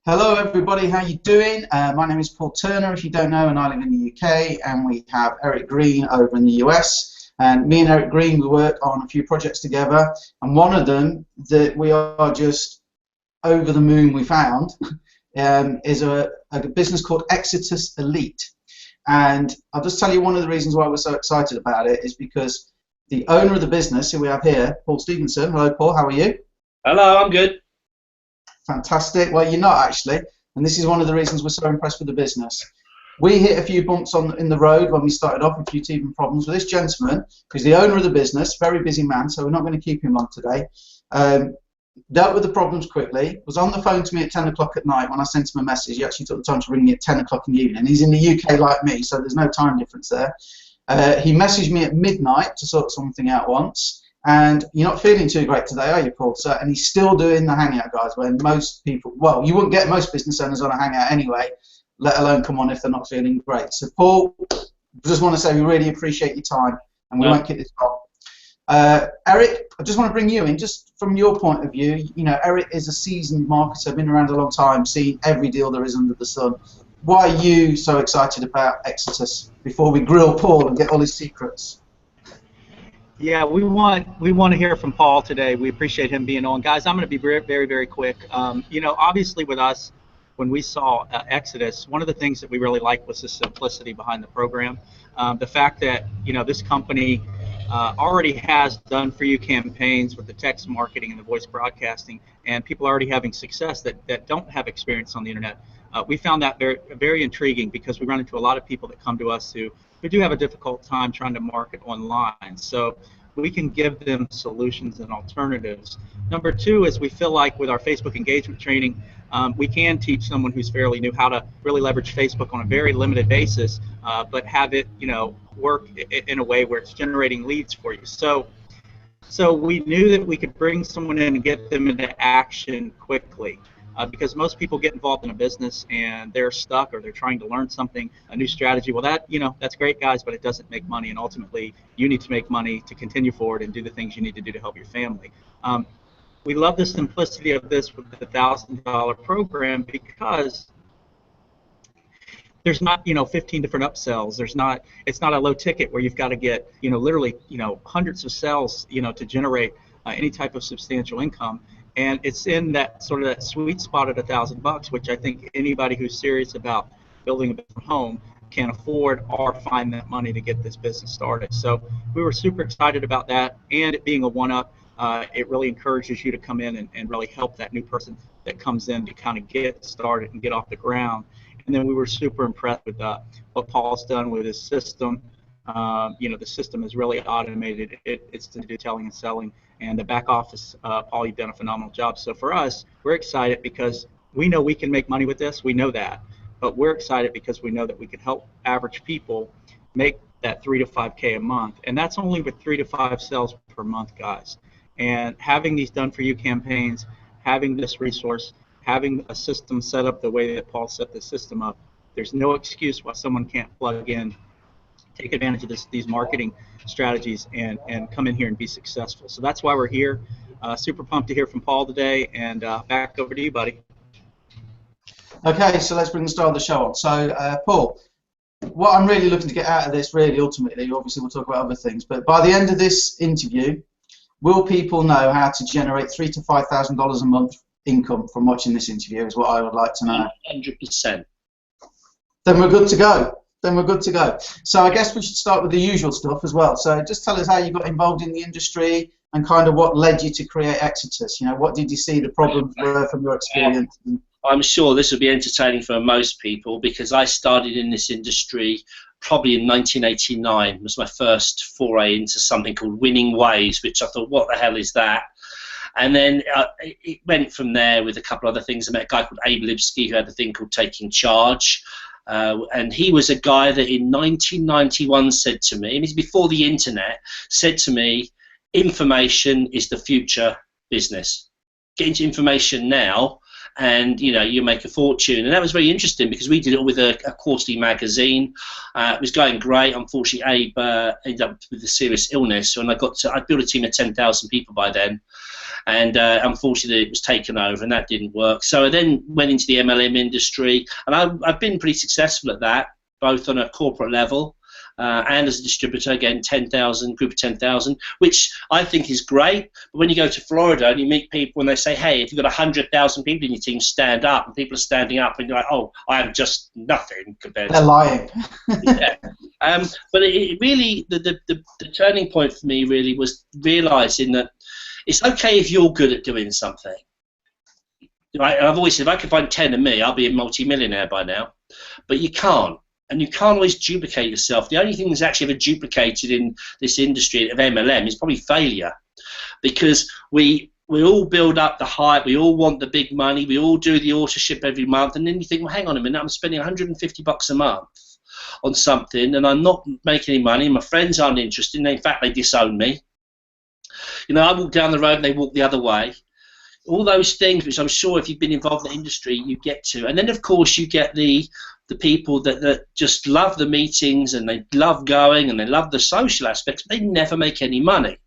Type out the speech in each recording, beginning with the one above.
Hello everybody, how you doing? My name is Paul Turner, if you don't know, and I live in the UK, and we have Eric Green over in the US. And me and Eric Green, we work on a few projects together, and one of them that we are just over the moon we found is a business called Exodus Elite. And I'll just tell you one of the reasons why we're so excited about it is because the owner of the business, who we have here, Paul Stevenson. Hello Paul, how are you? Hello, I'm good. Fantastic. Well, you're not actually, and this is one of the reasons we're so impressed with the business. We hit a few bumps in the road when we started off, a few teething problems with this gentleman, who's the owner of the business, very busy man, so we're not going to keep him on today. Dealt with the problems quickly, was on the phone to me at 10 o'clock at night when I sent him a message. He actually took the time to ring me at 10 o'clock in the evening. He's in the UK like me, so there's no time difference there. He messaged me at midnight to sort something out once. And you're not feeling too great today, are you, Paul? So, and he's still doing the hangout, guys, when most people, well, you wouldn't get most business owners on a hangout anyway, let alone come on if they're not feeling great. So, Paul, just want to say we really appreciate your time, and we won't keep this off. Eric, I just want to bring you in, just from your point of view. You know, Eric is a seasoned marketer, been around a long time, seen every deal there is under the sun. Why are you so excited about Exodus before we grill Paul and get all his secrets? Yeah, we want to hear from Paul today. We appreciate him being on. Guys, I'm going to be very, very quick. You know, obviously with us, when we saw Exodus, one of the things that we really liked was the simplicity behind the program. The fact that, you know, this company already has done-for-you campaigns with the text marketing and the voice broadcasting, and people are already having success that don't have experience on the internet. We found that very intriguing because we run into a lot of people that come to us who do have a difficult time trying to market online. So we can give them solutions and alternatives. Number two is we feel like with our Facebook engagement training, we can teach someone who's fairly new how to really leverage Facebook on a very limited basis, but have it, you know, work in a way where it's generating leads for you. So we knew that we could bring someone in and get them into action quickly. Because most people get involved in a business and they're stuck or they're trying to learn something, a new strategy. Well, that, you know, that's great, guys, but it doesn't make money, and ultimately you need to make money to continue forward and do the things you need to do to help your family. We love the simplicity of this with the $1,000 program because there's not, you know, 15 different upsells. It's not a low ticket where you've got to get, you know, literally, you know, hundreds of sales, you know, to generate any type of substantial income. And it's in that sort of that sweet spot at $1,000, which I think anybody who's serious about building a business home can afford or find that money to get this business started. So we were super excited about that, and it being a one-up, it really encourages you to come in and really help that new person that comes in to kind of get started and get off the ground. And then we were super impressed with what Paul's done with his system. You know, the system is really automated. It's to do telling and selling. And the back office, Paul, you've done a phenomenal job. So for us, we're excited because we know we can make money with this. We know that. But we're excited because we know that we can help average people make that 3 to 5K a month. And that's only with 3 to 5 sales per month, guys. And having these done-for-you campaigns, having this resource, having a system set up the way that Paul set the system up, there's no excuse why someone can't plug in, take advantage of these marketing strategies and come in here and be successful. So that's why we're here. Super pumped to hear from Paul today, and back over to you, buddy. Okay, so let's bring the start of the show on. So, Paul, what I'm really looking to get out of this, really, ultimately, obviously we'll talk about other things, but by the end of this interview, will people know how to generate $3,000 to $5,000 a month income from watching this interview is what I would like to know. 100%. Then we're good to go. So I guess we should start with the usual stuff as well. So just tell us how you got involved in the industry and kind of what led you to create Exodus. You know, what did you see the problems were from your experience? I'm sure this will be entertaining for most people because I started in this industry probably in 1989. It was my first foray into something called Winning Ways, which I thought, what the hell is that? And then it went from there with a couple other things. I met a guy called Abe Lipsky who had a thing called Taking Charge. And he was a guy that in 1991 said to me, and it's before the internet, said to me, information is the future business. Get into information now and you make a fortune. And that was very interesting because we did it with a quarterly magazine. It was going great. Unfortunately, Abe ended up with a serious illness, and I'd built a team of 10,000 people by then, and unfortunately it was taken over, and that didn't work. So I then went into the MLM industry, and I've been pretty successful at that, both on a corporate level and as a distributor. Again, 10,000, group of 10,000, which I think is great. But when you go to Florida and you meet people and they say, hey, if you've got 100,000 people in your team, stand up, and people are standing up, and you're like, oh, I am just nothing compared They're to lying. yeah. But it really, the turning point for me really was realizing that it's okay if you're good at doing something. Right? And I've always said, if I could find 10 of me, I'll be a multi-millionaire by now. But you can't. And you can't always duplicate yourself. The only thing that's actually ever duplicated in this industry of MLM is probably failure. Because we all build up the hype, we all want the big money, we all do the authorship every month, and then you think, well, hang on a minute, I'm spending $150 a month on something, and I'm not making any money, and my friends aren't interested, and in fact, they disown me. I walk down the road and they walk the other way. All those things, which I'm sure if you've been involved in the industry, you get to. And then, of course, you get the people that just love the meetings, and they love going, and they love the social aspects, but they never make any money.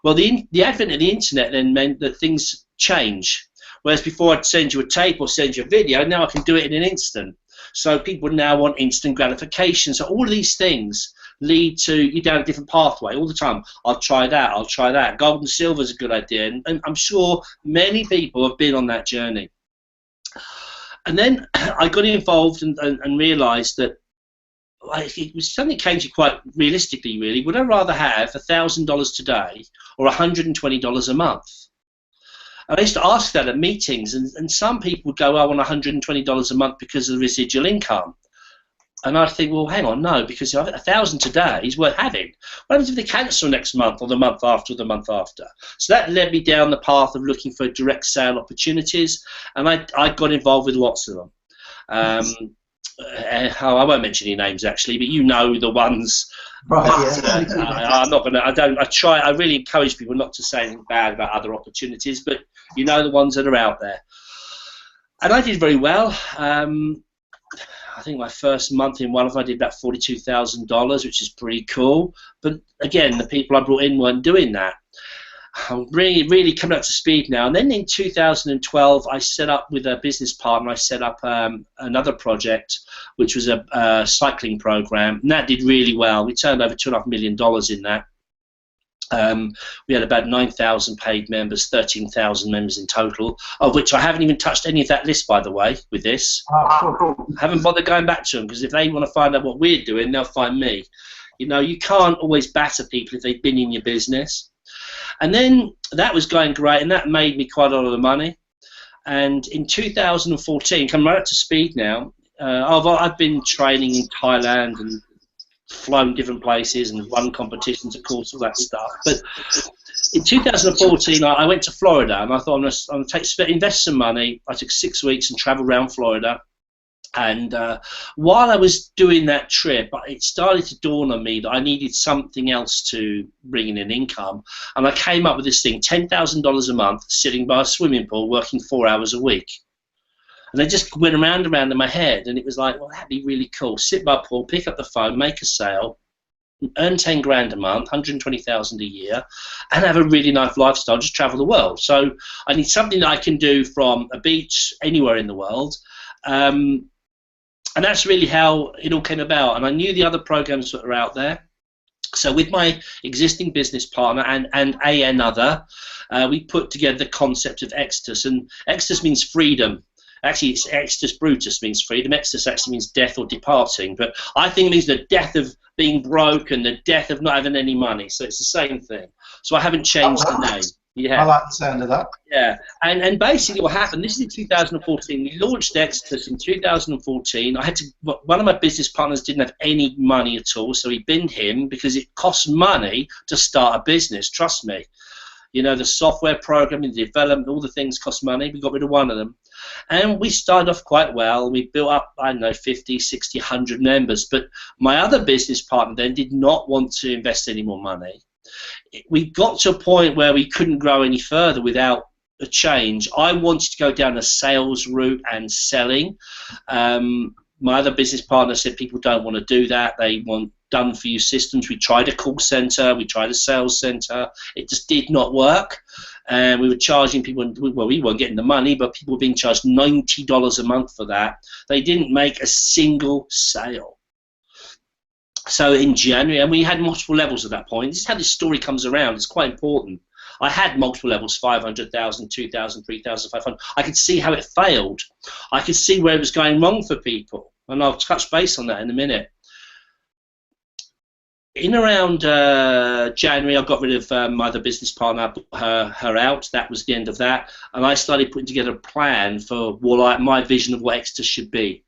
Well, the advent of the internet then meant that things change. Whereas before I'd send you a tape or send you a video, now I can do it in an instant. So people now want instant gratification. So all of these things lead to you down a different pathway all the time. I'll try that, I'll try that. Gold and silver is a good idea. And I'm sure many people have been on that journey. And then I got involved and realised that it was something that came to quite realistically, really. Would I rather have $1,000 today or $120 a month? And I used to ask that at meetings, and some people would go, I want $120 a month because of the residual income. And I'd think, well, hang on, no, because $1,000 today is worth having. What happens if they cancel next month or the month after or the month after? So that led me down the path of looking for direct sale opportunities, and I got involved with lots of them. I won't mention any names actually, but you know the ones. Right. But, I'm not gonna. I really encourage people not to say anything bad about other opportunities, but you know the ones that are out there. And I did very well. I think my first month in one of them I did about $42,000, which is pretty cool. But again, the people I brought in weren't doing that. I'm really coming up to speed now. And then in 2012, I set up with a business partner. I set up another project, which was a cycling program, and that did really well. We turned over $2.5 million in that. We had about 9,000 paid members, 13,000 members in total, of which I haven't even touched any of that list, by the way, with this. I haven't bothered going back to them, because if they want to find out what we're doing, they'll find me. You can't always batter people if they've been in your business. And then that was going great, and that made me quite a lot of the money. And in 2014, coming right up to speed now, I've been training in Thailand and flown different places and won competitions, of course, all that stuff. But in 2014, I went to Florida, and I thought I'm going to invest some money. I took 6 weeks and traveled around Florida. And while I was doing that trip, it started to dawn on me that I needed something else to bring in an income. And I came up with this thing, $10,000 a month, sitting by a swimming pool, working 4 hours a week. And they just went around in my head, and it was like, well, that'd be really cool. Sit by a pool, pick up the phone, make a sale, earn 10 grand a month, 120,000 a year, and have a really nice lifestyle, just travel the world. So I need something that I can do from a beach anywhere in the world. And that's really how it all came about. And I knew the other programs that are out there. So with my existing business partner and another, we put together the concept of Exodus. And Exodus means freedom. Actually, it's Exodus Brutus means freedom. Exodus actually means death or departing. But I think it means the death of being broke and the death of not having any money. So it's the same thing. So I haven't changed the name. Yeah. I like the sound of that. Yeah, and basically what happened, this is in 2014, we launched Exodus in 2014. One of my business partners didn't have any money at all, so we binned him because it costs money to start a business, trust me. The software programming, the development, all the things cost money. We got rid of one of them. And we started off quite well. We built up, 50, 60, 100 members. But my other business partner then did not want to invest any more money. We got to a point where we couldn't grow any further without a change. I wanted to go down a sales route and selling. My other business partner said people don't want to do that. They want done-for-you systems. We tried a call center. We tried a sales center. It just did not work. And we were charging people, well, we weren't getting the money, but people were being charged $90 a month for that. They didn't make a single sale. So in January, and we had multiple levels at that point. This is how this story comes around. It's quite important. I had multiple levels, 500,000, 2,000, 3,500. I could see how it failed. I could see where it was going wrong for people. And I'll touch base on that in a minute. In around January, I got rid of my other business partner. I bought her out. That was the end of that. And I started putting together a plan for my vision of what Exeter should be.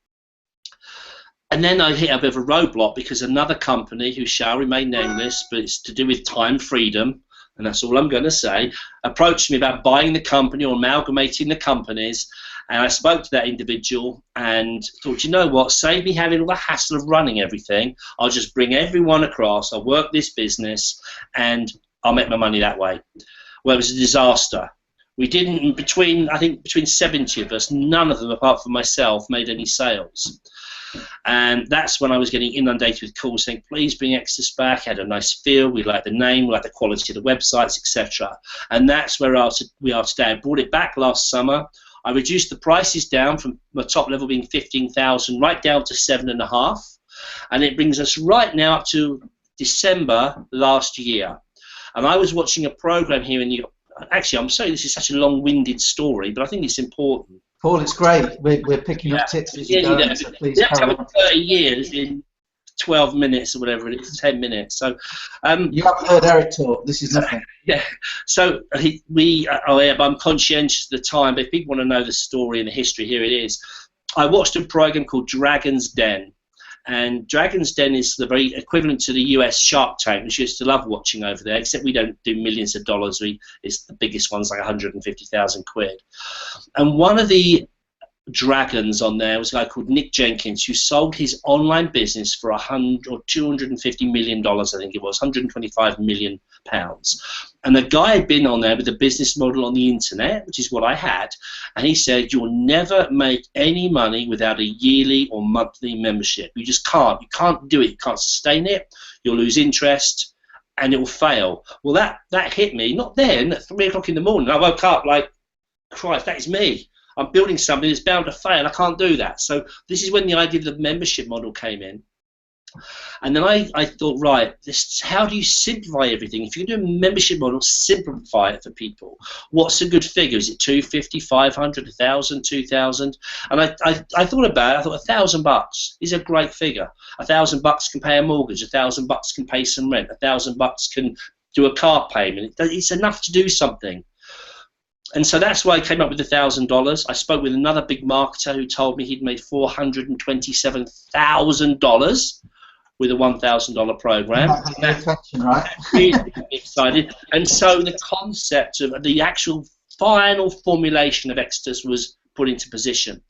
And then I hit a bit of a roadblock because another company, who shall remain nameless, but it's to do with time freedom, and that's all I'm going to say, approached me about buying the company or amalgamating the companies. And I spoke to that individual and thought, you know what, save me having all the hassle of running everything. I'll just bring everyone across, I'll work this business, and I'll make my money that way. Well, it was a disaster. We didn't, I think between 70 of us, none of them, apart from myself, made any sales. And that's when I was getting inundated with calls saying, please bring Exodus back. I had a nice feel. We like the name. We like the quality of the websites, etc. And that's where we are today. I brought it back last summer. I reduced the prices down from the top level being 15,000 right down to 7.5, and it brings us right now up to December last year. And I was watching a program here in actually, I'm sorry this is such a long-winded story, but I think it's important. Paul, it's great. We're picking up tips as you go. So please carry on. 30 years in 12 minutes or whatever it is, 10 minutes. So you haven't heard Eric talk. This is nothing. Yeah. So I'm conscientious of the time, but if people want to know the story and the history, here it is. I watched a program called Dragon's Den. And Dragon's Den is the very equivalent to the US Shark Tank, which I used to love watching over there, except we don't do millions of dollars. It's the biggest one's like 150,000 quid. And one of the dragons on there was a guy called Nick Jenkins, who sold his online business for $250 million, I think it was, 125 million pounds. And the guy had been on there with a business model on the internet, which is what I had, and he said, you'll never make any money without a yearly or monthly membership. You just can't. You can't do it. You can't sustain it. You'll lose interest, and it will fail. Well, that hit me, not then, at 3 o'clock in the morning. I woke up like, Christ, that is me. I'm building something that's bound to fail. I can't do that. So this is when the idea of the membership model came in. And then I thought, right, how do you simplify everything? If you're doing a membership model, simplify it for people. What's a good figure? Is it 250, 500, 1,000, 2,000? And I thought about it. I thought $1,000 is a great figure. $1,000 can pay a mortgage. $1,000 can pay some rent. $1,000 can do a car payment. It's enough to do something. And so that's why I came up with $1,000. I spoke with another big marketer who told me he'd made $427,000 with a $1,000 program. Right? Really excited. And so the concept of the actual final formulation of Exodus was put into position.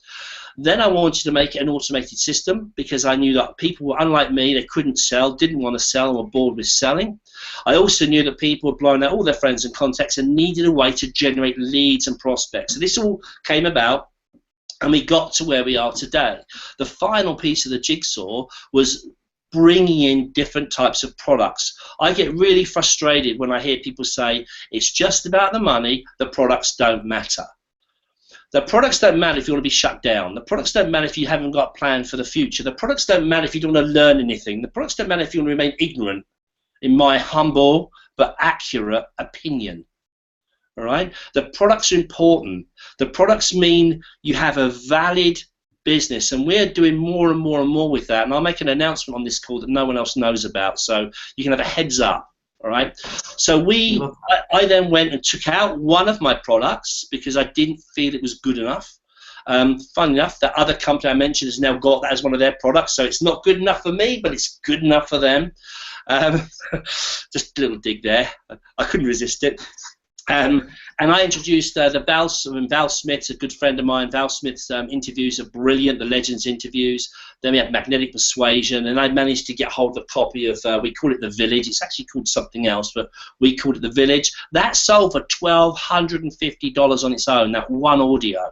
Then I wanted to make it an automated system because I knew that people were unlike me. They couldn't sell, didn't want to sell, and were bored with selling. I also knew that people were blowing out all their friends and contacts and needed a way to generate leads and prospects. So this all came about, and we got to where we are today. The final piece of the jigsaw was bringing in different types of products. I get really frustrated when I hear people say, it's just about the money, the products don't matter. The products don't matter if you want to be shut down. The products don't matter if you haven't got a plan for the future. The products don't matter if you don't want to learn anything. The products don't matter if you want to remain ignorant, in my humble but accurate opinion. All right? The products are important. The products mean you have a valid business, and we're doing more and more and more with that. And I'll make an announcement on this call that no one else knows about, so you can have a heads up. All right. So I then went and took out one of my products because I didn't feel it was good enough. Funny enough, that other company I mentioned has now got that as one of their products, so it's not good enough for me, but it's good enough for them. Just a little dig there. I couldn't resist it. And I introduced Val Smith's a good friend of mine. Val Smith's interviews are brilliant, the Legends interviews. Then we had Magnetic Persuasion, and I managed to get hold of a copy of, we call it The Village. It's actually called something else, but we called it The Village. That sold for $1,250 on its own, that one audio.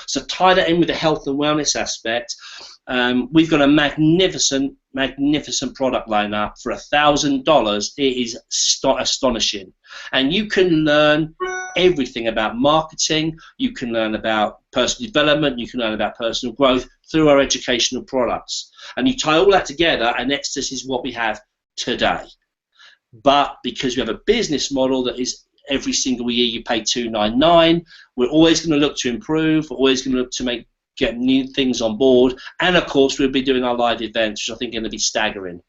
So tie that in with the health and wellness aspect. We've got a magnificent product lineup for $1,000. It is astonishing, and you can learn everything about marketing. You can learn about personal development. You can learn about personal growth through our educational products. And you tie all that together, and this is what we have today. But because we have a business model that is every single year you pay $299, we're always going to look to improve. We're always going to look to get new things on board, and of course we'll be doing our live events, which I think are going to be staggering.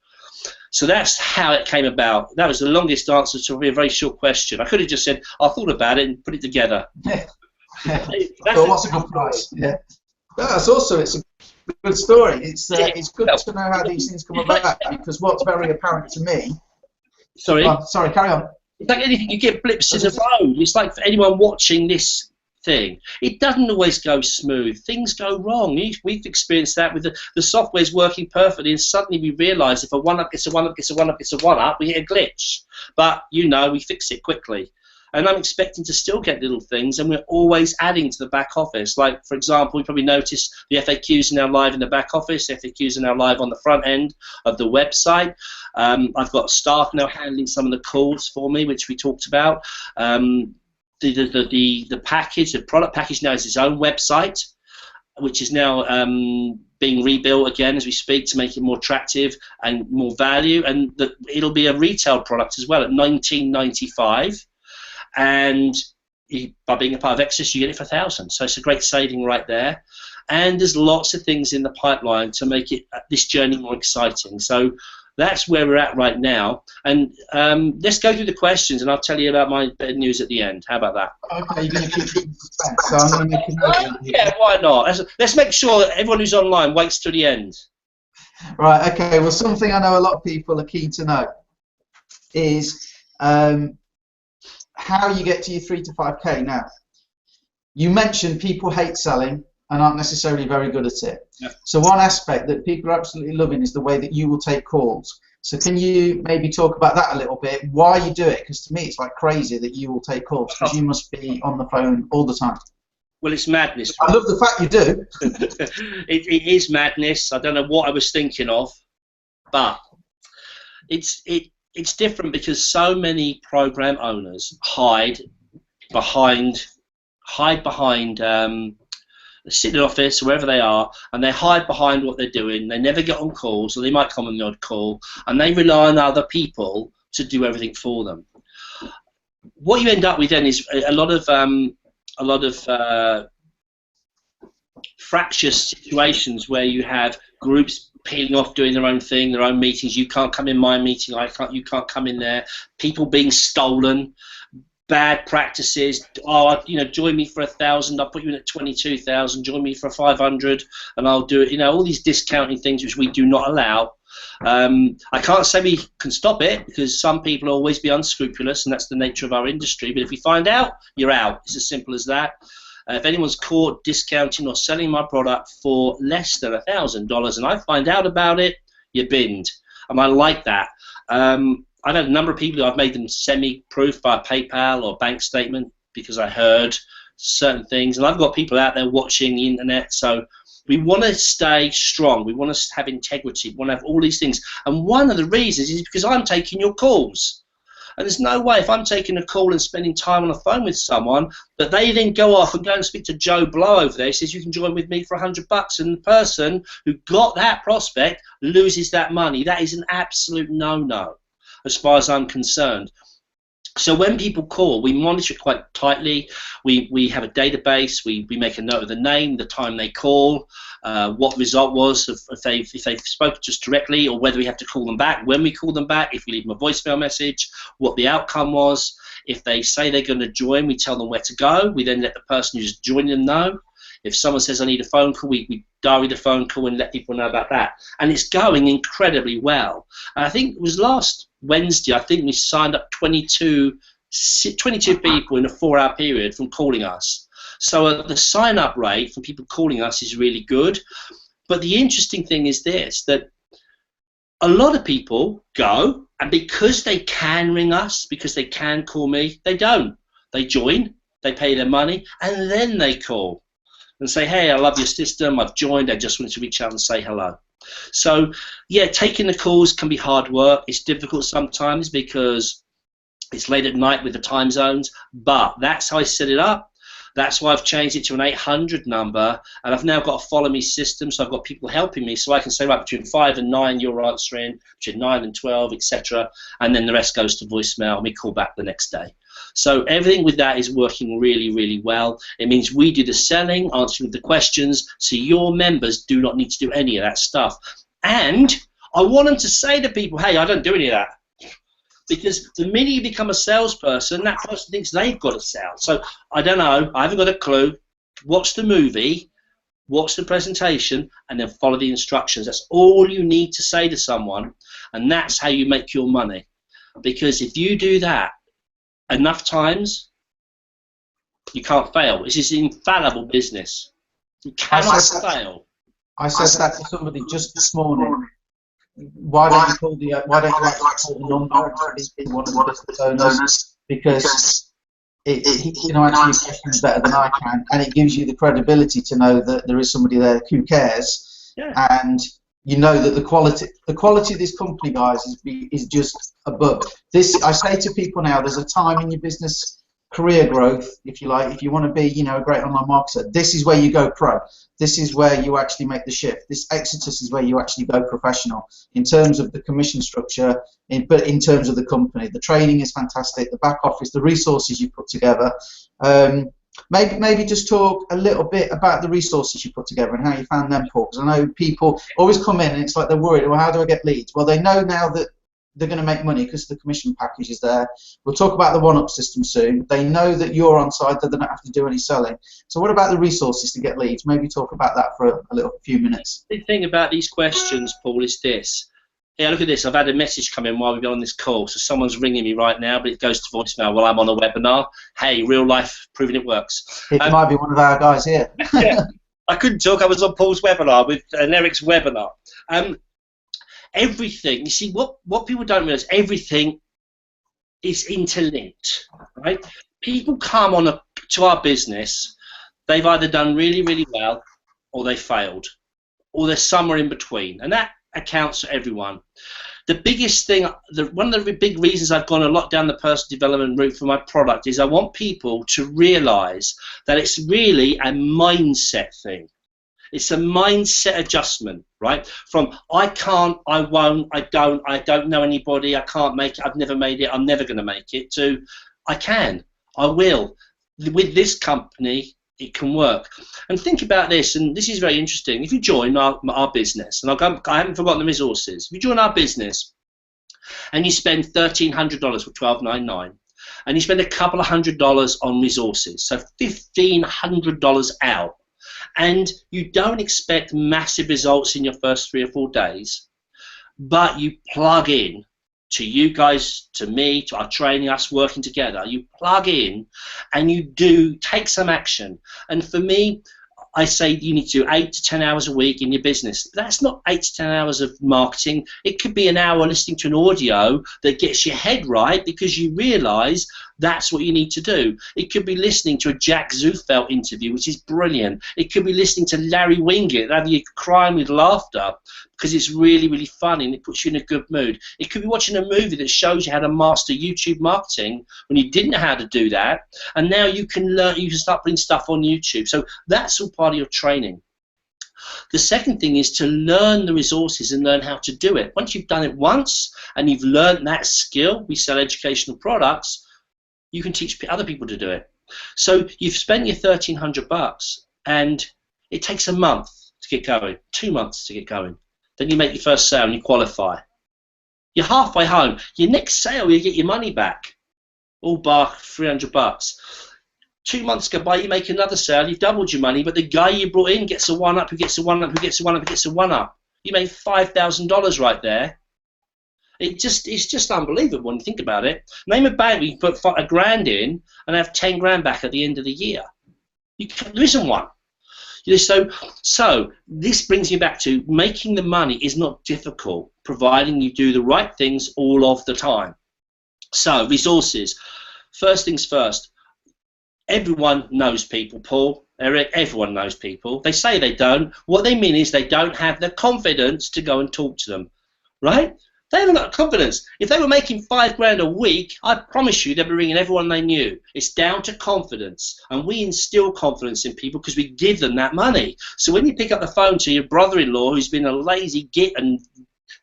So that's how it came about. That was the longest answer to a very short question. I could have just said I thought about it and put it together. Yeah. Well, what's a good price? Yeah, that's also, it's a good story. It's good to know how these things come about, because what's very apparent to me. Sorry, carry on. It's like anything, you get blips in the road. It's like for anyone watching this thing, it doesn't always go smooth. Things go wrong. We've experienced that with the software's working perfectly, and suddenly we realise if a one-up gets a one-up gets a one-up gets a one-up, we hit a glitch. But we fix it quickly. And I'm expecting to still get little things, and we're always adding to the back office. Like, for example, you probably noticed the FAQs are now live in the back office. FAQs are now live on the front end of the website. I've got staff now handling some of the calls for me, which we talked about. The package, the product package now has its own website, which is now being rebuilt again as we speak to make it more attractive and more value. And it'll be a retail product as well at $19.95. And by being a part of Excess, you get it for $1,000. So it's a great saving right there. And there's lots of things in the pipeline to make this journey more exciting. So that's where we're at right now. And let's go through the questions, and I'll tell you about my bad news at the end. How about that? Okay, you're going to keep it in suspense, so I'm going to make a note. Yeah, why not? Let's make sure that everyone who's online waits till the end. Right, okay. Well, something I know a lot of people are keen to know is how you get to your 3 to 5K. Now, you mentioned people hate selling and aren't necessarily very good at it. Yeah. So one aspect that people are absolutely loving is the way that you will take calls. So can you maybe talk about that a little bit, why you do it? Because to me it's like crazy that you will take calls, because you must be on the phone all the time. Well, it's madness. I love the fact you do. It is madness. I don't know what I was thinking of, but it's different because so many program owners hide behind they sit in an office, wherever they are, and they hide behind what they're doing. They never get on calls, or they might come on the odd call, and they rely on other people to do everything for them. What you end up with then is a lot of fractious situations where you have groups peeling off, doing their own thing, their own meetings. You can't come in my meeting. You can't come in there. People being stolen. Bad practices. Oh, join me for 1,000. I'll put you in at 22,000. Join me for 500, and I'll do it. All these discounting things which we do not allow. I can't say we can stop it, because some people will always be unscrupulous, and that's the nature of our industry. But if you find out, you're out. It's as simple as that. If anyone's caught discounting or selling my product for less than $1,000, and I find out about it, you're binned. And I like that. I've had a number of people who I've made them semi-proof by PayPal or bank statement because I heard certain things. And I've got people out there watching the internet. So we want to stay strong. We want to have integrity. We want to have all these things. And one of the reasons is because I'm taking your calls. And there's no way, if I'm taking a call and spending time on the phone with someone, that they then go off and go and speak to Joe Blow over there. He says, you can join with me for $100, and the person who got that prospect loses that money. That is an absolute no-no, as far as I'm concerned. So when people call, we monitor it quite tightly. We have a database. We make a note of the name, the time they call, what result was, if they've spoken to us directly, or whether we have to call them back, when we call them back, if we leave them a voicemail message, what the outcome was. If they say they're going to join, we tell them where to go. We then let the person who's joining them know. If someone says, I need a phone call, we diary the phone call and let people know about that. And it's going incredibly well. And I think it was last Wednesday, I think we signed up 22 22 people in a 4-hour period from calling us. So the sign-up rate from people calling us is really good. But the interesting thing is this, that a lot of people go, and because they can ring us, because they can call me, they don't. They join, they pay their money, and then they call and say, hey, I love your system, I've joined, I just wanted to reach out and say hello. So, yeah, taking the calls can be hard work. It's difficult sometimes because it's late at night with the time zones, but that's how I set it up. That's why I've changed it to an 800 number, and I've now got a follow me system, so I've got people helping me, so I can say, right, between 5 and 9 you're answering, between 9 and 12, etc., and then the rest goes to voicemail, and we call back the next day. So everything with that is working really, really well. It means we do the selling, answering the questions, so your members do not need to do any of that stuff. And I want them to say to people, hey, I don't do any of that. Because the minute you become a salesperson, that person thinks they've got to sell. So I don't know, I haven't got a clue. Watch the movie, watch the presentation, and then follow the instructions. That's all you need to say to someone, and that's how you make your money. Because if you do that enough times, you can't fail. This is infallible business. You cannot fail. I said that to somebody just this morning. Why don't you call the call the number and speak to one of the business owners, because it can answer your questions better than I can, and it gives you the credibility to know that there is somebody there who cares, and you know that the quality of this company, guys, is just above. This, I say to people now, there's a time in your business career growth, if you like, if you want to be, a great online marketer, this is where you go pro. This is where you actually make the shift. This Exodus is where you actually go professional in terms of the commission structure, but in terms of the company. The training is fantastic, the back office, the resources you put together. Maybe just talk a little bit about the resources you put together and how you found them, Paul, because I know people always come in and it's like they're worried, well, how do I get leads? Well, they know now that they're going to make money because the commission package is there. We'll talk about the one-up system soon. They know that you're on side, that they don't have to do any selling. So what about the resources to get leads? Maybe talk about that for a few minutes. The thing about these questions, Paul, is this. Yeah, look at this. I've had a message come in while we've been on this call. So someone's ringing me right now, but it goes to voicemail while I'm on a webinar. Hey, real life, proving it works. It might be one of our guys here. Yeah, I couldn't talk. I was on Paul's webinar with Eric's webinar. Everything, you see, what people don't realize, everything is interlinked, right? People come on to our business, they've either done really, really well, or they failed, or they're somewhere in between, and that accounts for everyone. The biggest thing, one of the big reasons I've gone a lot down the personal development route for my product is I want people to realize that it's really a mindset thing. It's a mindset adjustment, right? From I can't, I won't, I don't know anybody, I can't make it, I've never made it, I'm never going to make it, to I can, I will. With this company, it can work. And think about this, and this is very interesting. If you join our business, and I haven't forgotten the resources, if you join our business and you spend $1,300 for $12.99, and you spend a couple of $100 on resources, so $1,500 out, and you don't expect massive results in your first 3 or 4 days, but you plug in to you guys, to me, to our training, us working together, you plug in and you do take some action. And for me, I say you need to do 8 to 10 hours a week in your business. That's not 8 to 10 hours of marketing. It could be an hour listening to an audio that gets your head right because you realize that's what you need to do. It could be listening to a Jack Zufelt interview, which is brilliant. It could be listening to Larry Winget, have you crying with laughter because it's really, really funny and it puts you in a good mood. It could be watching a movie that shows you how to master YouTube marketing when you didn't know how to do that, and now you can learn, you can start putting stuff on YouTube. So that's all part of your training. The second thing is to learn the resources and learn how to do it. Once you've done it once and you've learned that skill, we sell educational products, you can teach other people to do it. So you've spent your $1,300 and it takes a month to get going, 2 months to get going. Then you make your first sale and you qualify. You're halfway home. Your next sale, you get your money back, all bar $300. 2 months go by, you make another sale, you've doubled your money, but the guy you brought in gets a one-up, who gets a one-up, who gets a one-up, who gets a one-up. You made $5,000 right there. It's just unbelievable when you think about it. Name a bank where you put $1,000 in and have 10 grand back at the end of the year. There isn't one. So this brings me back to making the money is not difficult, providing you do the right things all of the time. So resources. First things first. Everyone knows people, Paul, Eric. Everyone knows people. They say they don't. What they mean is they don't have the confidence to go and talk to them, right? They haven't got confidence. If they were making $5 grand a week, I promise you they'd be ringing everyone they knew. It's down to confidence, and we instill confidence in people because we give them that money. So when you pick up the phone to your brother-in-law who's been a lazy git and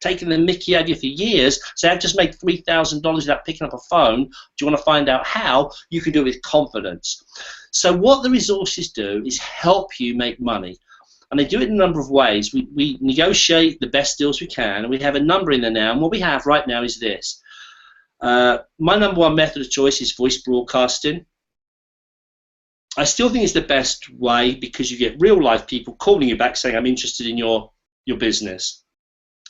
taking the mickey out of you for years, say, I've just made $3,000 without picking up a phone, do you want to find out how? You can do it with confidence. So what the resources do is help you make money. And they do it in a number of ways. We negotiate the best deals we can, and we have a number in there now. And what we have right now is this. My number one method of choice is voice broadcasting. I still think it's the best way because you get real life people calling you back saying, I'm interested in your business.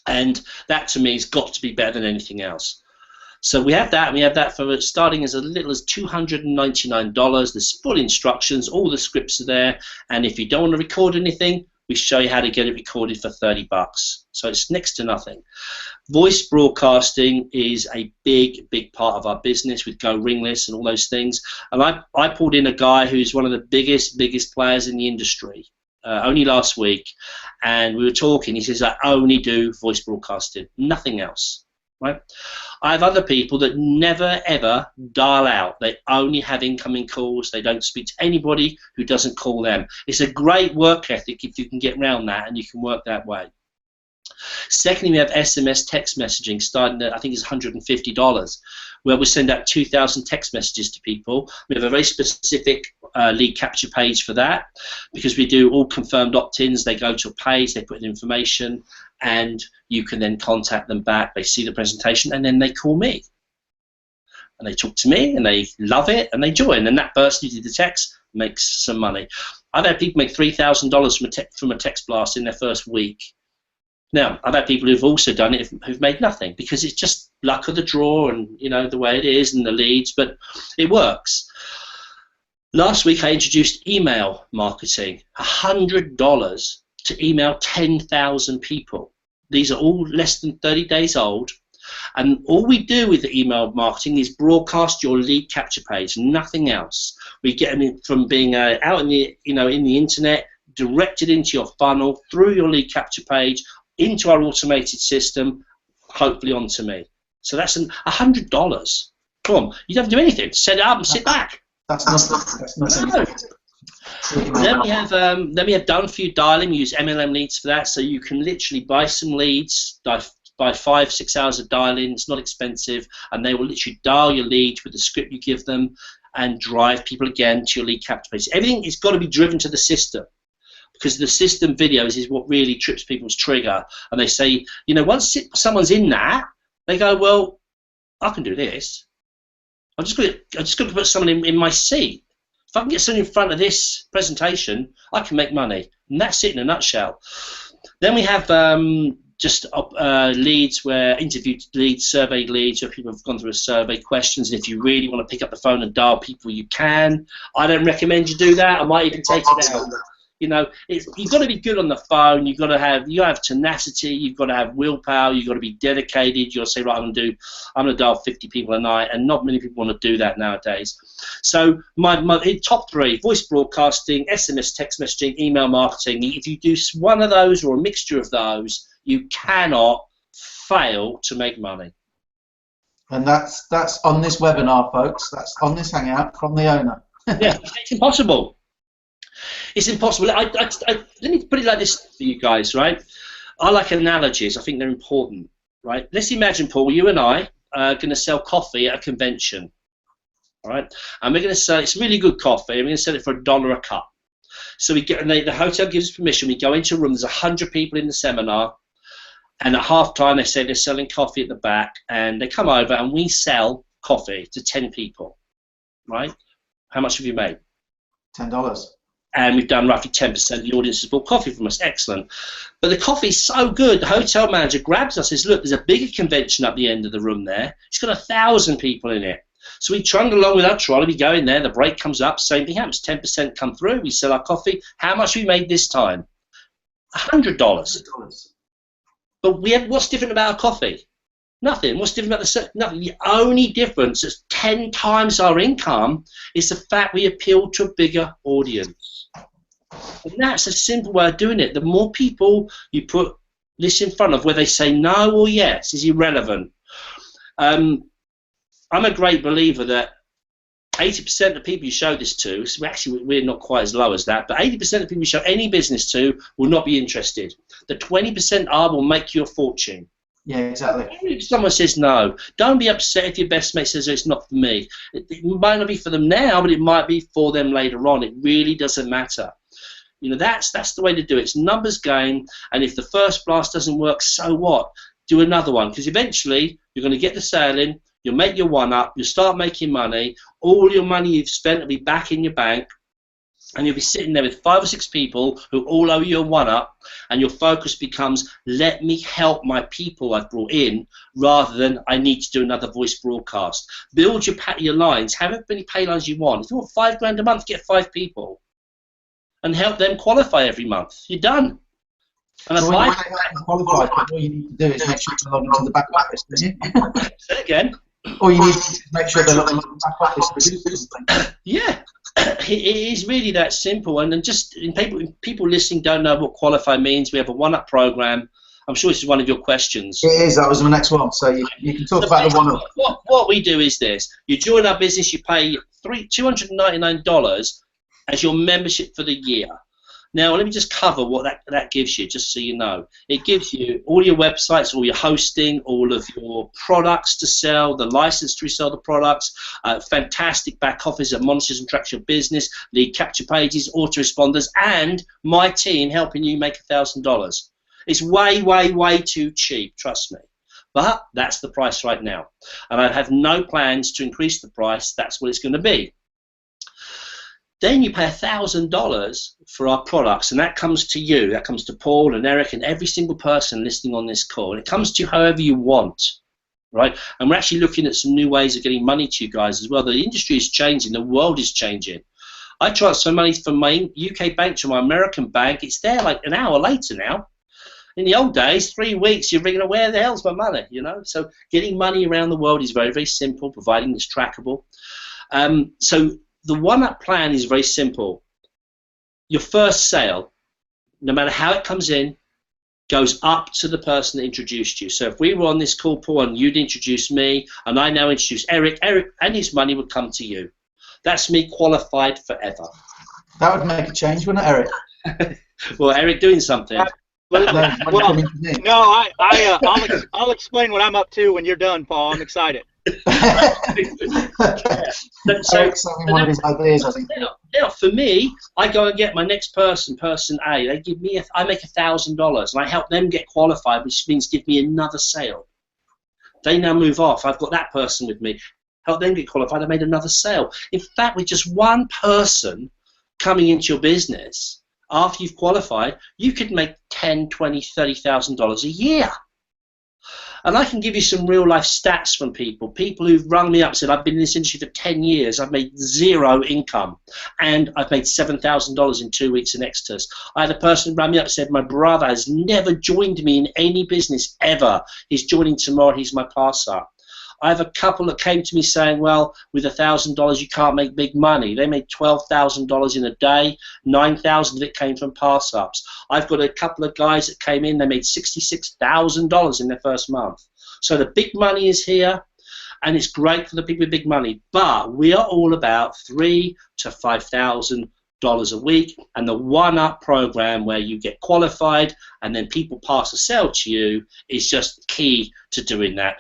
And that to me has got to be better than anything else. So we have that, and we have that for starting as little as $299. There's full instructions, all the scripts are there, and if you don't want to record anything, we show you how to get it recorded for $30. So it's next to nothing. Voice broadcasting is a big part of our business with Go Ringless and all those things. And I pulled in a guy who's one of the biggest players in the industry. Only last week, and we were talking. He says, I only do voice broadcasting, nothing else. Right? I have other people that never ever dial out. They only have incoming calls. They don't speak to anybody who doesn't call them. It's a great work ethic if you can get around that and you can work that way. Secondly, we have SMS text messaging starting at, I think it's $150, where we send out 2,000 text messages to people. We have a very specific lead capture page for that because we do all confirmed opt-ins. They go to a page, they put in information, and you can then contact them back. They see the presentation, and then they call me. And they talk to me, and they love it, and they join. And that person who did the text makes some money. I've had people make $3,000 from a text blast in their first week. Now, I've had people who've also done it who've made nothing because it's just luck of the draw and, you know, the way it is and the leads, but it works. Last week, I introduced email marketing, $100 to email 10,000 people. These are all less than 30 days old, and all we do with the email marketing is broadcast your lead capture page, nothing else. We get them from being out in the, in the internet, directed into your funnel, through your lead capture page, into our automated system, hopefully onto me. So that's $100. Come on, you don't have to do anything. Set it up and sit back. That's nothing. No. Then we have done for you dialing. We use MLM leads for that, so you can literally buy some leads, buy 5-6 hours of dialing. It's not expensive, and they will literally dial your leads with the script you give them and drive people again to your lead capture page. Everything has got to be driven to the system, because the system videos is what really trips people's trigger. And they say, once someone's in that, they go, well, I can do this. I'm just going to put someone in my seat. If I can get someone in front of this presentation, I can make money. And that's it in a nutshell. Then we have leads, where interviewed leads, surveyed leads, where people have gone through a survey, questions. And if you really want to pick up the phone and dial people, you can. I don't recommend you do that. I might even take it out. You've got to be good on the phone. You have tenacity. You've got to have willpower. You've got to be dedicated. You'll say, right, I'm going to dial 50 people a night, and not many people want to do that nowadays. So my top three: voice broadcasting, SMS text messaging, email marketing. If you do one of those or a mixture of those, you cannot fail to make money. And that's on this webinar, folks. That's on this Hangout from the owner. Yeah, it's impossible. It's impossible. Let me put it like this for you guys, right? I like analogies. I think they're important, right? Let's imagine, Paul, you and I are going to sell coffee at a convention, all right? And we're going to sell, it's really good coffee, and we're going to sell it for $1 a cup. So we get, and the hotel gives us permission. We go into a room. There's 100 people in the seminar, and at halftime they say they're selling coffee at the back, and they come over and we sell coffee to 10 people, right? How much have you made? $10. and we've done roughly 10% of the audience has bought coffee from us. Excellent. But the coffee's so good, the hotel manager grabs us and says, look, there's a bigger convention up the end of the room there. It's got 1,000 people in it. So we trundle along with our trolley, we go in there, the break comes up, same thing happens, 10% come through, we sell our coffee. How much we made this time? $100. But what's different about our coffee? Nothing. What's different about nothing? The only difference that's 10 times our income is the fact we appeal to a bigger audience. And that's a simple way of doing it. The more people you put this in front of, whether they say no or yes, is irrelevant. I'm a great believer that 80% of the people you show this to, so actually we're not quite as low as that, but 80% of the people you show any business to will not be interested. The 20% are will make you a fortune. Yeah, exactly. If someone says no, don't be upset if your best mate says it's not for me. It might not be for them now, but it might be for them later on. It really doesn't matter. You know, that's the way to do it. It's numbers game, and if the first blast doesn't work, so what? Do another one, because eventually you're going to get the sale in, you'll make your one up, you'll start making money, all your money you've spent will be back in your bank, and you'll be sitting there with 5 or 6 people who all owe you a one-up, and your focus becomes, let me help my people I've brought in, rather than I need to do another voice broadcast. Build your lines, however many pay lines you want. If you want $5 a month, get 5 people, and help them qualify every month. You're done. And so when you qualify, all you need to do is make sure they log into the back office, don't you? Say it again. All you need to do is make sure they log into the back office to do something. Yeah. It is really that simple, and just people listening don't know what qualify means. We have a one-up program. I'm sure this is one of your questions. It is. That was my next one. So you can talk about the one-up. What we do is this: you join our business, you pay $299 as your membership for the year. Now, let me just cover what that gives you, just so you know. It gives you all your websites, all your hosting, all of your products to sell, the license to resell the products, fantastic back office that monitors and tracks your business, lead capture pages, autoresponders, and my team helping you make $1,000. It's way, way, way too cheap, trust me. But that's the price right now. And I have no plans to increase the price. That's what it's going to be. Then you pay $1,000 for our products, and that comes to you. That comes to Paul and Eric and every single person listening on this call. And it comes to you however you want, right? And we're actually looking at some new ways of getting money to you guys as well. The industry is changing. The world is changing. I transfer money from my UK bank to my American bank. It's there like an hour later now. In the old days, 3 weeks, you're ringing, where the hell's my money? You know. So getting money around the world is very, very simple, providing it's trackable. So the one-up plan is very simple. Your first sale, no matter how it comes in, goes up to the person that introduced you. So if we were on this call, Paul, and you'd introduce me, and I now introduce Eric, and his money would come to you. That's me qualified forever. That would make a change, wouldn't it, Eric? Well, Eric doing something. I'll explain what I'm up to when you're done, Paul. I'm excited. Eric's one of his ideas, I think. Now, for me, I go and get my next person A. They give me, I make $1,000, and I help them get qualified, which means give me another sale. They now move off. I've got that person with me. Help them get qualified. I made another sale. In fact, with just one person coming into your business, after you've qualified, you could make $10,000, $20,000, $30,000 a year. And I can give you some real life stats from people who've rung me up and said, I've been in this industry for 10 years, I've made 0 income, and I've made $7,000 in 2 weeks in extras. I had a person who rang me up and said, my brother has never joined me in any business ever. He's joining tomorrow, he's my passer. I have a couple that came to me saying, well, with $1,000 you can't make big money. They made $12,000 in a day. 9,000 of it came from pass-ups. I've got a couple of guys that came in, they made $66,000 in their first month. So the big money is here, and it's great for the people with big money. But we are all about $3,000 to $5,000 a week, and the one-up program where you get qualified and then people pass a sale to you is just key to doing that.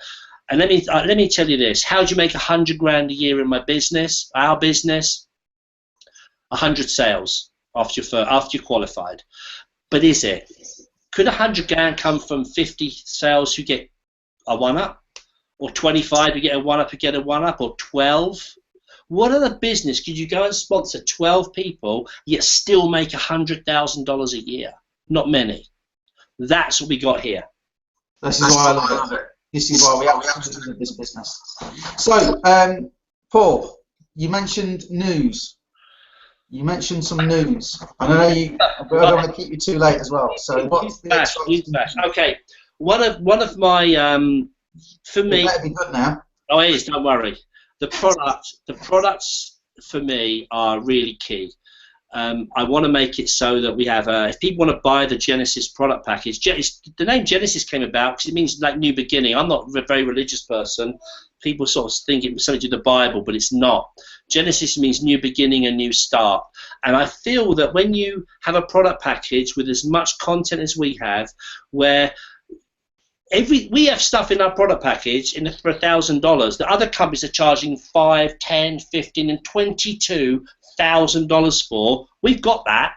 And let me tell you this: how do you make $100,000 a year in my business, our business? 100 sales after you're qualified. But is it? Could $100,000 come from 50 sales who get a one-up, or 25 who get a one-up or 12? What other business could you go and sponsor 12 people yet still make $100,000 a year? Not many. That's what we got here. This is why I love it. This is why we absolutely love this business. So, Paul, you mentioned news. You mentioned some news. I know I don't want to keep you too late as well. So, what's the exciting? Okay, one of my for me. It better be good now. Oh, it is. Don't worry. The products for me are really key. I want to make it so that we have, if people want to buy the Genesis product package, the name Genesis came about because it means like new beginning. I'm not a very religious person. People sort of think it was something to do with the Bible, but it's not. Genesis means new beginning, a new start. And I feel that when you have a product package with as much content as we have, where we have stuff in our product package for $1,000 that other companies are charging $5, $10, $15, and $22,000 for. We've got that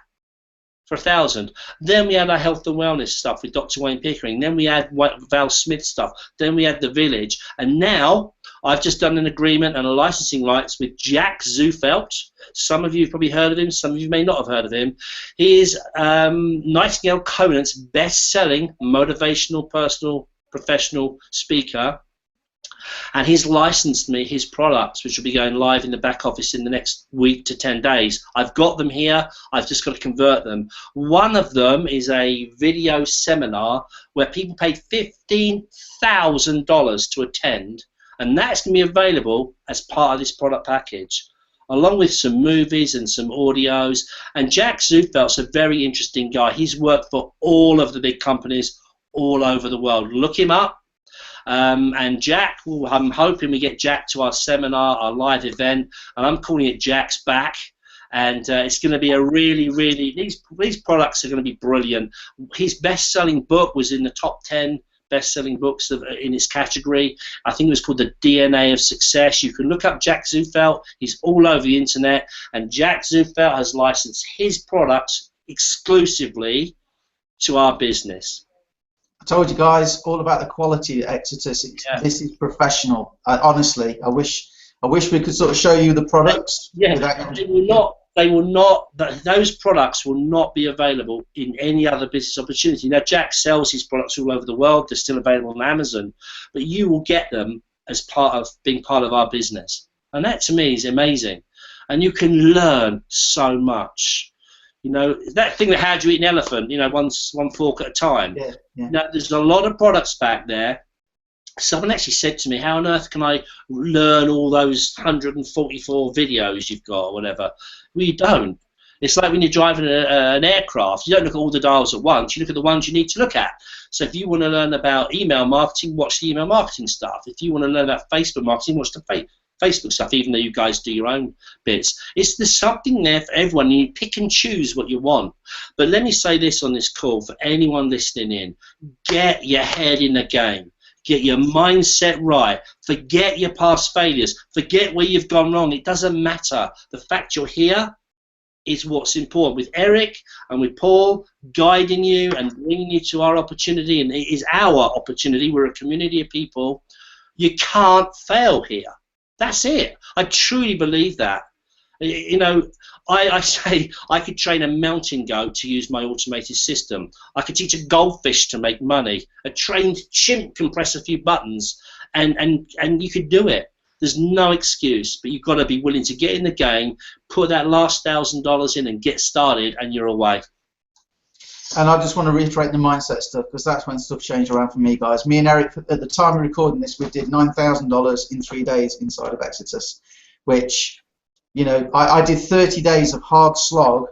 for $1,000. Then we had our health and wellness stuff with Dr. Wayne Pickering. Then we had Val Smith stuff. Then we had The Village. And now I've just done an agreement and a licensing rights with Jack Zufelt. Some of you have probably heard of him. Some of you may not have heard of him. He is Nightingale Conant's best-selling motivational, personal, professional speaker. And he's licensed me his products, which will be going live in the back office in the next week to 10 days. I've got them here. I've just got to convert them. One of them is a video seminar where people paid $15,000 to attend, and that's going to be available as part of this product package, along with some movies and some audios. And Jack Zufelt's a very interesting guy. He's worked for all of the big companies all over the world. Look him up. And Jack, I'm hoping we get Jack to our seminar, our live event, and I'm calling it Jack's Back. And it's going to be a really, these products are going to be brilliant. His best-selling book was in the top 10 best-selling books in its category. I think it was called The DNA of Success. You can look up Jack Zufelt. He's all over the internet. And Jack Zufelt has licensed his products exclusively to our business. I told you guys all about the quality at Exeter. Yeah. This is professional. Honestly, I wish we could sort of show you the products. Yeah, they will not. Those products will not be available in any other business opportunity. Now, Jack sells his products all over the world. They're still available on Amazon, but you will get them as part of being part of our business, and that to me is amazing. And you can learn so much. You know, that thing that how do you eat an elephant, you know, one fork at a time. Yeah. Now, there's a lot of products back there. Someone actually said to me, how on earth can I learn all those 144 videos you've got or whatever? Well, you don't. It's like when you're driving an aircraft. You don't look at all the dials at once. You look at the ones you need to look at. So if you want to learn about email marketing, watch the email marketing stuff. If you want to learn about Facebook marketing, watch the Facebook stuff, even though you guys do your own bits. There's something there for everyone. You pick and choose what you want. But let me say this on this call for anyone listening in. Get your head in the game. Get your mindset right. Forget your past failures. Forget where you've gone wrong. It doesn't matter. The fact you're here is what's important. With Eric and with Paul guiding you and bringing you to our opportunity, and it is our opportunity. We're a community of people. You can't fail here. That's it. I truly believe that. You know, I say I could train a mountain goat to use my automated system. I could teach a goldfish to make money. A trained chimp can press a few buttons, and you could do it. There's no excuse, but you've got to be willing to get in the game, put that last $1,000 in, and get started, and you're away. And I just want to reiterate the mindset stuff, because that's when stuff changed around for me, guys. Me and Eric, at the time of recording this, we did $9,000 in 3 days inside of Exetus, which, you know, I did 30 days of hard slog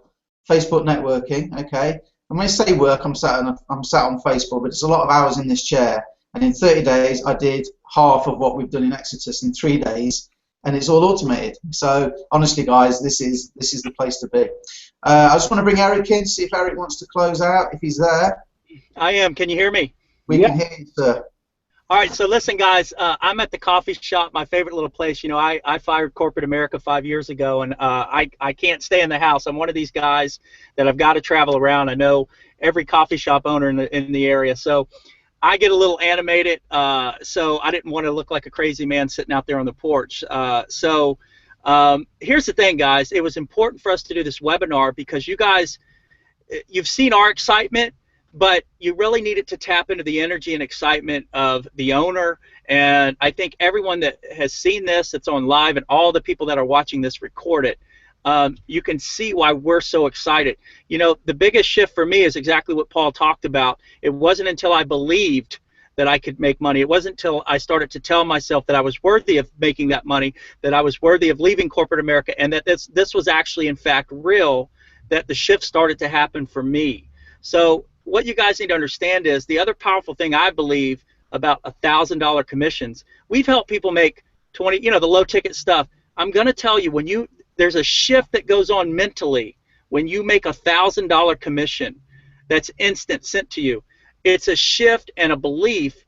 Facebook networking, okay? And when I say work, I'm sat on Facebook, but it's a lot of hours in this chair. And in 30 days, I did half of what we've done in Exetus in 3 days, and it's all automated. So honestly, guys, this is the place to be. I just want to bring Eric in, see if Eric wants to close out, if he's there. I am. Can you hear me? We can hear you, sir. All right, so listen, guys, I'm at the coffee shop, my favorite little place. You know, I fired corporate America 5 years ago, and I can't stay in the house. I'm one of these guys that I've got to travel around. I know every coffee shop owner in the area, so I get a little animated, so I didn't want to look like a crazy man sitting out there on the porch. So Here's the thing, guys. It was important for us to do this webinar because you guys, you've seen our excitement, but you really needed to tap into the energy and excitement of the owner. And I think everyone that has seen this, that's on live, and all the people that are watching this record it, you can see why we're so excited. You know, the biggest shift for me is exactly what Paul talked about. It wasn't until I believed that I could make money. It wasn't until I started to tell myself that I was worthy of making that money, that I was worthy of leaving corporate America, and that this was actually, in fact, real, that the shift started to happen for me. So what you guys need to understand is the other powerful thing I believe about $1,000 commissions. We've helped people make 20, you know, the low ticket stuff. I'm going to tell you, there's a shift that goes on mentally when you make $1,000 commission that's instant sent to you. It's a shift and a belief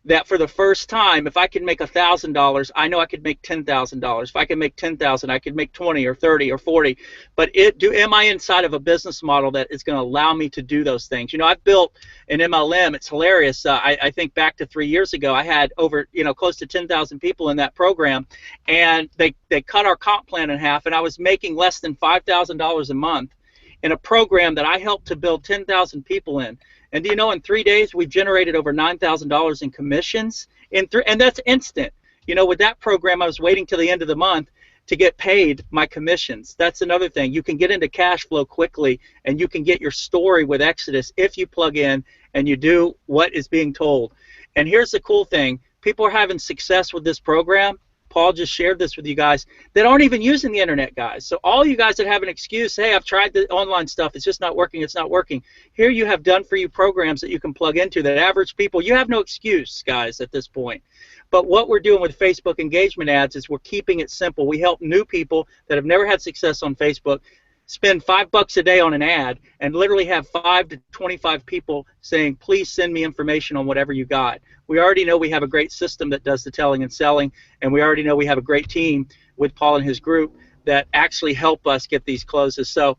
that for the first time, if I can make $1,000, I know I could make $10,000. If I can make $10,000, I could make 20 or 30 or 40. But am I inside of a business model that is going to allow me to do those things? You know, I've built an MLM. It's hilarious. I think back to 3 years ago, I had over, you know, close to 10,000 people in that program, and they cut our comp plan in half, and I was making less than $5,000 a month in a program that I helped to build 10,000 people in. And do you know, in 3 days, we've generated over $9,000 in commissions, and that's instant. You know, with that program, I was waiting till the end of the month to get paid my commissions. That's another thing. You can get into cash flow quickly, and you can get your story with Exodus if you plug in and you do what is being told. And here's the cool thing. People are having success with this program. Paul just shared this with you guys that aren't even using the internet, guys. So all you guys that have an excuse, hey, I've tried the online stuff, it's just not working, it's not working. Here you have done for you programs that you can plug into that average people, you have no excuse, guys, at this point. But what we're doing with Facebook engagement ads is we're keeping it simple. We help new people that have never had success on Facebook spend $5 a day on an ad and literally have 5 to 25 people saying, please send me information on whatever you got. We already know we have a great system that does the telling and selling, and we already know we have a great team with Paul and his group that actually help us get these closes. So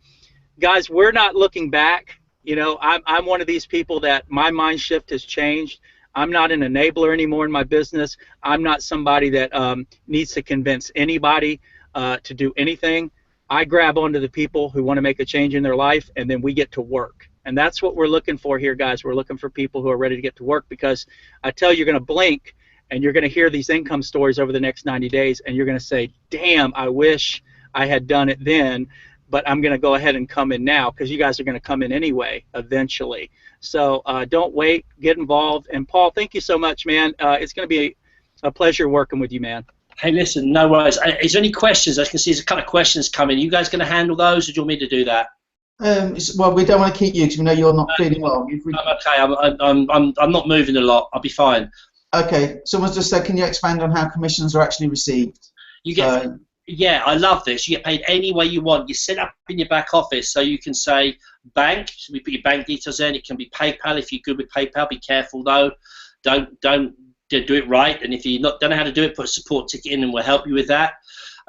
guys, we're not looking back. You know, I'm one of these people that my mind shift has changed. I'm not an enabler anymore in my business. I'm not somebody that needs to convince anybody to do anything. I grab onto the people who want to make a change in their life, and then we get to work. And that's what we're looking for here, guys. We're looking for people who are ready to get to work, because I tell you, you're going to blink, and you're going to hear these income stories over the next 90 days, and you're going to say, damn, I wish I had done it then, but I'm going to go ahead and come in now, because you guys are going to come in anyway eventually. So don't wait. Get involved. And, Paul, thank you so much, man. It's going to be a pleasure working with you, man. Hey, listen, no worries. Is there any questions? I can see there's a couple of questions coming. Are you guys going to handle those, or do you want me to do that? Well, we don't want to keep you because we know you're not feeling well. I'm okay. I'm not moving a lot. I'll be fine. Okay. Someone's just said, can you expand on how commissions are actually received? You get, yeah, I love this. You get paid any way you want. You set up in your back office, so you can say bank. So we put your bank details in. It can be PayPal if you're good with PayPal. Be careful though. Don't do it right. And if you don't know how to do it, put a support ticket in, and we'll help you with that.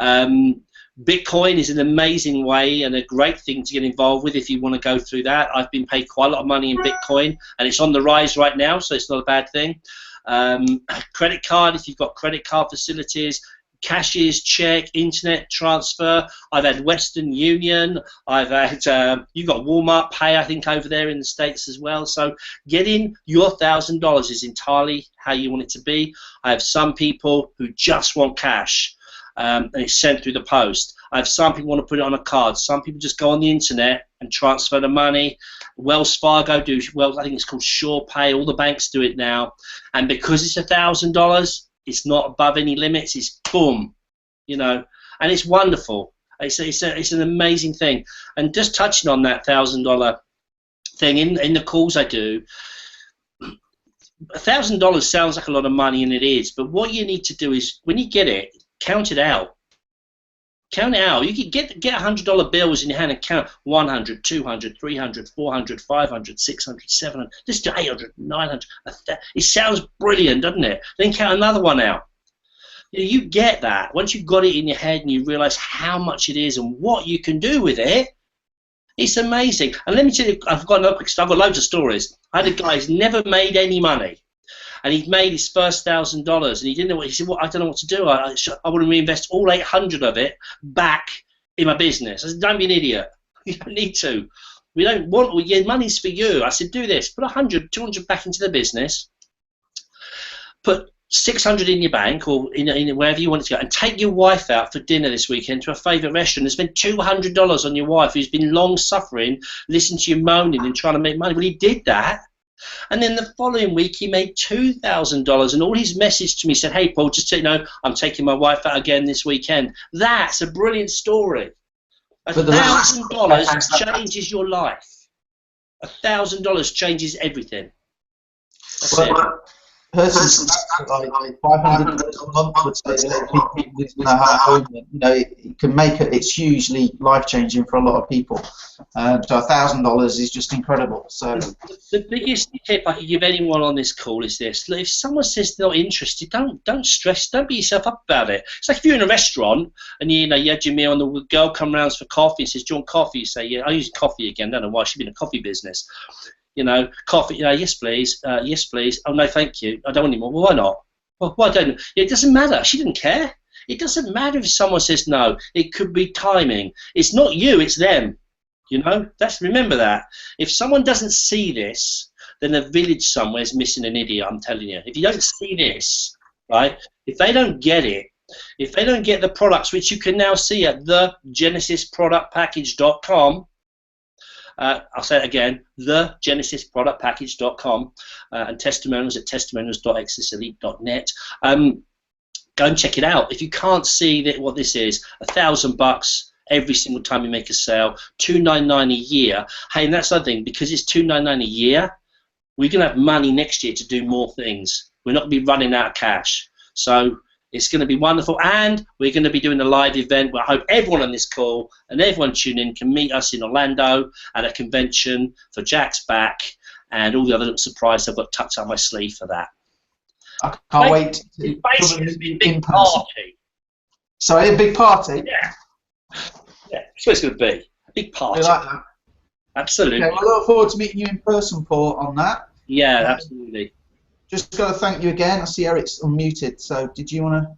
Bitcoin is an amazing way and a great thing to get involved with if you want to go through that. I've been paid quite a lot of money in Bitcoin, and it's on the rise right now, so it's not a bad thing. Credit card, if you've got credit card facilities, cashes, check, internet transfer. I've had Western Union. I've had you've got Walmart Pay, I think, over there in the States as well. So getting your $1,000 is entirely how you want it to be. I have some people who just want cash. And it's sent through the post. I have some people want to put it on a card. Some people just go on the internet and transfer the money. Wells Fargo do, well, I think it's called SurePay. All the banks do it now. And because it's $1,000, it's not above any limits. It's boom, you know, and it's wonderful. It's an amazing thing. And just touching on that $1,000 thing in the calls I do, $1,000 sounds like a lot of money, and it is. But what you need to do is, when you get it, count it out. Count it out. You can get $100 bills in your hand and count 100, 200, 300, 400, 500, 600, 700, just do 800, 900. It sounds brilliant, doesn't it? Then count another one out. You get that. Once you've got it in your head and you realize how much it is and what you can do with it, it's amazing. And let me tell you, I've got another quick story. I've got loads of stories. I had a guy who's never made any money. and he'd made his first $1,000, and he didn't know what he said. Well, I don't know what to do. I want to reinvest all 800 of it back in my business. I said, don't be an idiot. You don't need to. We don't want. Well, your money's for you. I said, do this. Put 100, 200 back into the business. Put 600 in your bank or in wherever you want it to go, and take your wife out for dinner this weekend to a favourite restaurant and spend $200 on your wife who's been long suffering, listening to you moaning and trying to make money. Well, he did that, and then the following week he made $2,000, and all his message to me said, hey Paul, just so you know, I'm taking my wife out again this weekend. That's a brilliant story. $1,000 changes your life. $1,000 changes everything. That's it. Person like $500 a month would say that people know how to it can make it. It's hugely life changing for a lot of people. So $1,000 is just incredible. So the biggest tip I can give anyone on this call is this: if someone says they're not interested, don't stress, don't beat yourself up about it. It's like if you're in a restaurant and you had your meal and the girl comes round for coffee and says, "Do you want coffee?" You say, "Yeah, I use coffee again." I don't know why, she's been in a coffee business. Coffee, yes please, yes please, oh no thank you, I don't want any more. Well, why not? Well, why don't? It doesn't matter, she didn't care. It doesn't matter if someone says no, it could be timing. It's not you, it's them. Remember that. If someone doesn't see this, then a village somewhere is missing an idiot, I'm telling you. If you don't see this, right, if they don't get it, if they don't get the products, which you can now see at thegenesisproductpackage.com, I'll say it again, thegenesisproductpackage.com, and testimonials at testimonials.accesselite.net. Go and check it out. If you can't see what this is, $1,000 every single time you make a sale, $299 a year. Hey, and that's the other thing, because it's $299 a year, we're going to have money next year to do more things. We're not going to be running out of cash. So it's going to be wonderful, and we're going to be doing a live event where I hope everyone on this call and everyone tune in can meet us in Orlando at a convention for Jack's back and all the other little surprises I've got tucked up my sleeve for that. I can't wait. It's basically a big party. Sorry, a big party? Yeah. Yeah, that's what it's going to be. A big party. We like that. Absolutely. Okay, well, I look forward to meeting you in person, Paul, on that. Yeah, absolutely. Just got to thank you again. I see Eric's unmuted, so did you want to?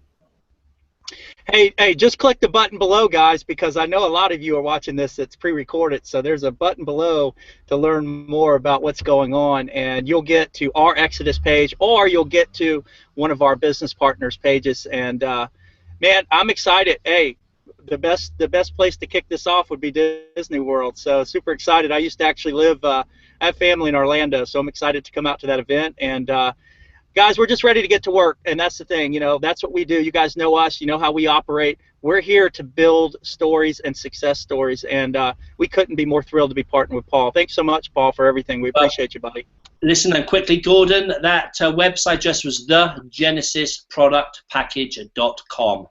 Hey, just click the button below, guys, because I know a lot of you are watching this. It's pre-recorded, so there's a button below to learn more about what's going on, and you'll get to our Exodus page, or you'll get to one of our business partners' pages. And man, I'm excited. Hey, the best place to kick this off would be Disney World. So super excited. I used to actually live. I have family in Orlando, so I'm excited to come out to that event. And guys, we're just ready to get to work, and that's the thing. That's what we do. You guys know us. You know how we operate. We're here to build stories and success stories, and we couldn't be more thrilled to be partnering with Paul. Thanks so much, Paul, for everything. We appreciate you, buddy. Listen, and quickly, Gordon, that website address was thegenesisproductpackage.com.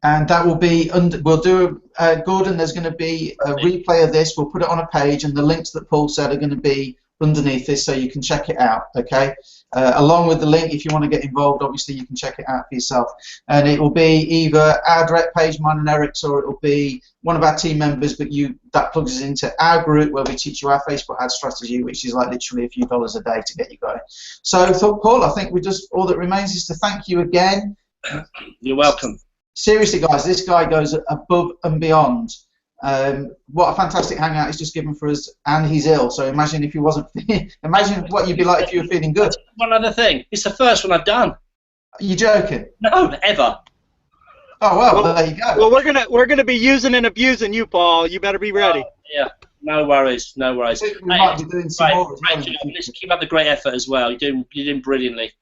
And that will be we'll do Gordon, there's going to be a replay of this. We'll put it on a page, and the links that Paul said are going to be underneath this, so you can check it out. Okay, along with the link, if you want to get involved, obviously you can check it out for yourself. And it will be either our direct page, mine and Eric's, or it will be one of our team members. But that plugs us into our group where we teach you our Facebook ad strategy, which is like literally a few dollars a day to get you going. So, Paul, I think all that remains is to thank you again. You're welcome. Seriously, guys, this guy goes above and beyond. What a fantastic hangout he's just given for us, and he's ill. So imagine if he wasn't. Imagine what you'd be like if you were feeling good. One other thing, it's the first one I've done. Are you joking? No, ever. Oh well, there you go. Well, we're gonna be using and abusing you, Paul. You better be ready. Yeah, no worries, no worries. I think we might be doing some more. Let's keep up the great effort as well. You're doing brilliantly.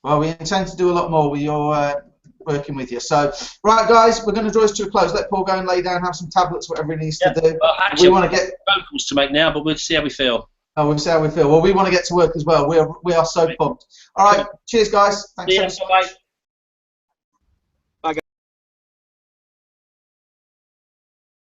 Well, we intend to do a lot more with your. Working with you. So, right, guys, we're going to draw this to a close. Let Paul go and lay down, have some tablets, whatever he needs to do. Well, actually, we want to get phone calls to make now, but we'll see how we feel. Oh, we'll see how we feel. Well, we want to get to work as well. We are so pumped. All right, cheers, guys. Thanks. See you. Bye.